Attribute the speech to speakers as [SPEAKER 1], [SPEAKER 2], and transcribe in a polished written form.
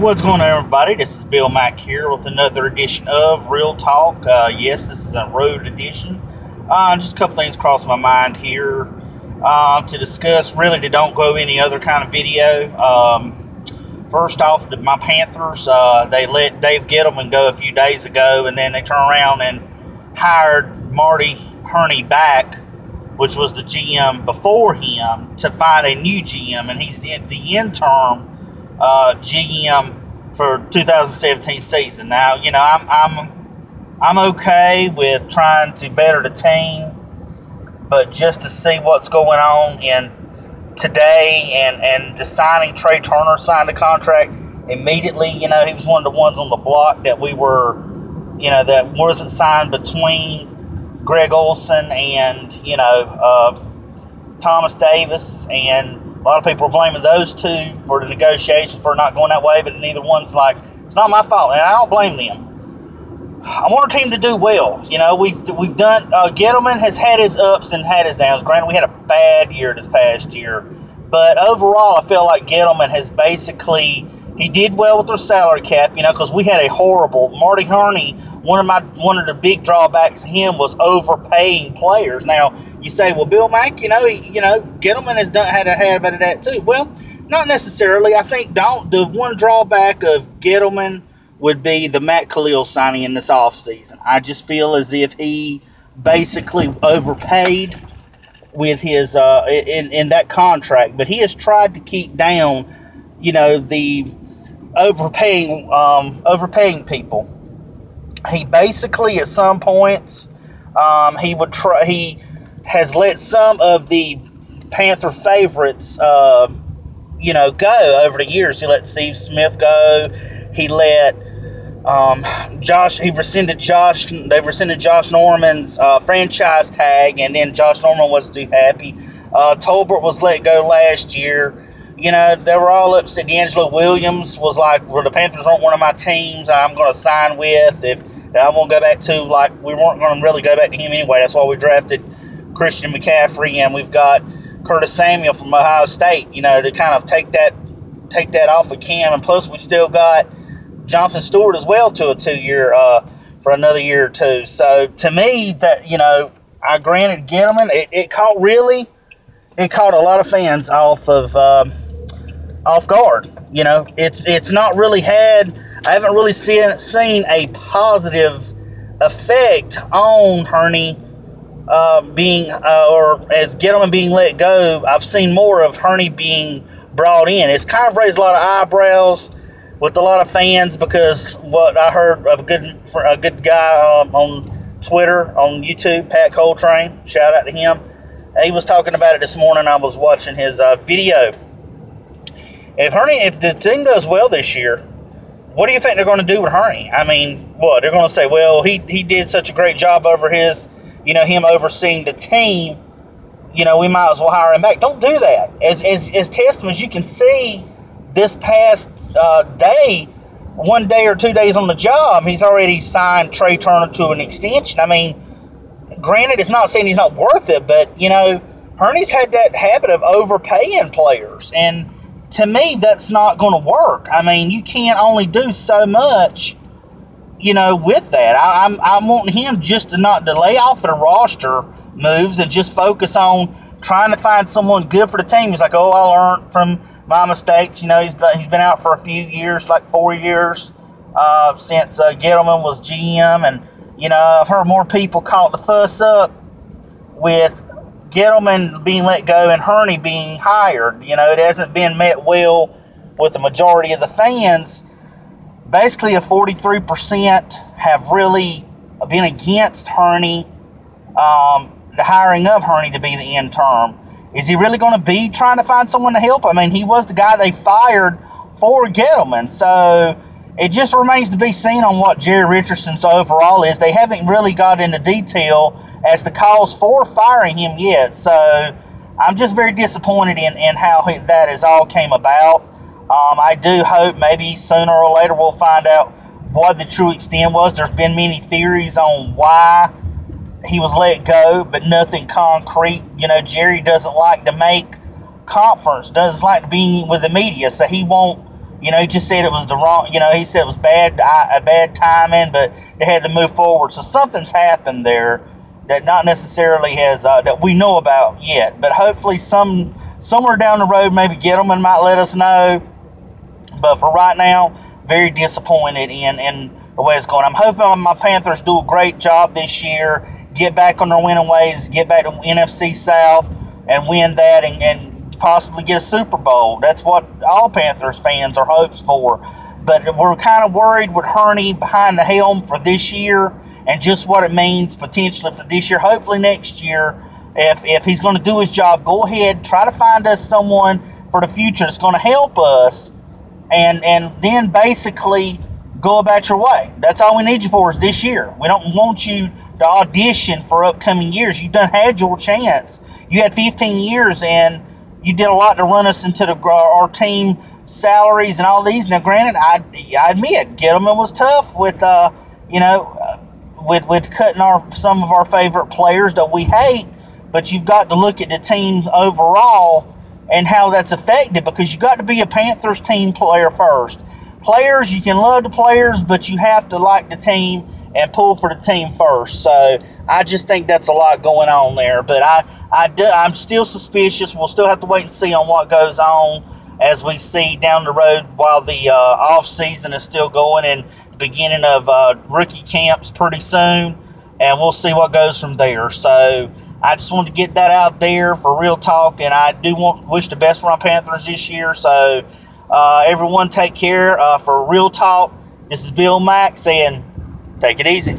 [SPEAKER 1] What's going on, everybody? This is Bill Mack here with another edition of Real Talk. Yes, this is a road edition. Just a couple things crossed my mind here to discuss. Really, they don't go any other kind of video. First off, my Panthers, they let Dave Gettleman go a few days ago, and then they turned around and hired Marty Hurney back, which was the GM before him, to find a new GM, and he's the interim GM for 2017 season. Now, you know, I'm okay with trying to better the team, but just to see what's going on in today and the signing, Trey Turner signed the contract immediately. You know, he was one of the ones on the block that we were, you know, that wasn't signed between Greg Olson and, you know, Thomas Davis, and a lot of people are blaming those two for the negotiations for not going that way, but neither one's like, it's not my fault, and I don't blame them. I want our team to do well. You know, we've done, Gettleman has had his ups and had his downs. Granted, we had a bad year this past year, but overall, I feel like Gettleman has basically, he did well with their salary cap, you know, because we had a horrible, Marty Hurney, one of the big drawbacks to him was overpaying players. Now, you say, well, Bill Mack, you know, Gettleman has had a bit of that too. Well, not necessarily. I think the one drawback of Gettleman would be the Matt Khalil signing in this offseason. I just feel as if he basically overpaid with his in that contract, but he has tried to keep down, you know, the overpaying people. He basically, at some points, he has let some of the Panther favorites, you know, go over the years. He let Steve Smith go. He let they rescinded Josh Norman's franchise tag, and then Josh Norman wasn't too happy. Tolbert was let go last year. You know, they were all upset. D'Angelo Williams was like, well, the Panthers aren't one of my teams I'm going to sign with. If I won't go back to, like, we weren't going to really go back to him anyway. That's why we drafted Christian McCaffrey, and we've got Curtis Samuel from Ohio State, you know, to kind of take that off of Cam. And plus, we still got Jonathan Stewart as well to a 2-year, for another year or two. So, to me, that, you know, I granted Gettleman, it caught a lot of fans off guard. You know, it's not really I haven't really seen a positive effect on Hurney or as Gettleman being let go. I've seen more of Hurney being brought in. It's kind of raised a lot of eyebrows with a lot of fans, because what I heard of a good guy on Twitter, on YouTube, Pat Coltrane, shout out to him. He was talking about it this morning. I was watching his video. If the team does well this year, what do you think they're going to do with Hurney? I mean, what? They're going to say, well, he did such a great job over him overseeing the team, you know, we might as well hire him back. Don't do that. As testament, as you can see, this past day, 1 day or 2 days on the job, he's already signed Trey Turner to an extension. I mean, granted, it's not saying he's not worth it, but, you know, Hurney's had that habit of overpaying players, and to me, that's not going to work. I mean, you can't only do so much, you know, with that. I'm wanting him just to not delay off of the roster moves and just focus on trying to find someone good for the team. He's like, oh, I learned from my mistakes. You know, he's been out for a few years, like 4 years, since Gettleman was GM, and, you know, I've heard more people caught the fuss up with Gettleman being let go and Hurney being hired. You know, it hasn't been met well with the majority of the fans. Basically, 43% have really been against Hurney, the hiring of Hurney to be the interim. Is he really going to be trying to find someone to help? I mean, he was the guy they fired for Gettleman. So it just remains to be seen on what Jerry Richardson's overall is. They haven't really got into detail as the cause for firing him yet. So I'm just very disappointed in how that has all came about. I do hope maybe sooner or later we'll find out what the true extent was. There's been many theories on why he was let go, but nothing concrete. You know, Jerry doesn't like to make conference, doesn't like being with the media, so he won't You know, he just said it was the wrong, you know, he said it was bad timing, but they had to move forward. So something's happened there that not necessarily has, that we know about yet. But hopefully somewhere down the road, maybe Gettleman might let us know. But for right now, very disappointed in the way it's going. I'm hoping my Panthers do a great job this year, get back on their winning ways, get back to NFC South and win that and possibly get a Super Bowl. That's what all Panthers fans are hopes for. But we're kind of worried with Hurney behind the helm for this year and just what it means potentially for this year. Hopefully next year, if he's going to do his job, go ahead, try to find us someone for the future that's going to help us, and then basically go about your way. That's all we need you for is this year. We don't want you to audition for upcoming years. You've done had your chance. You had 15 years and you did a lot to run us into our team salaries and all these. Now, granted, I admit Gettleman was tough with with cutting some of our favorite players that we hate. But you've got to look at the team overall and how that's affected, because you got to be a Panthers team player first. Players, you can love the players, but you have to like the team and pull for the team first. So I just think that's a lot going on there. But I'm still suspicious. We'll still have to wait and see on what goes on as we see down the road while the off season is still going and beginning of rookie camps pretty soon. And we'll see what goes from there. So I just wanted to get that out there for real talk. And I do wish the best for our Panthers this year. So everyone take care. For real talk, this is Bill Mack saying, take it easy.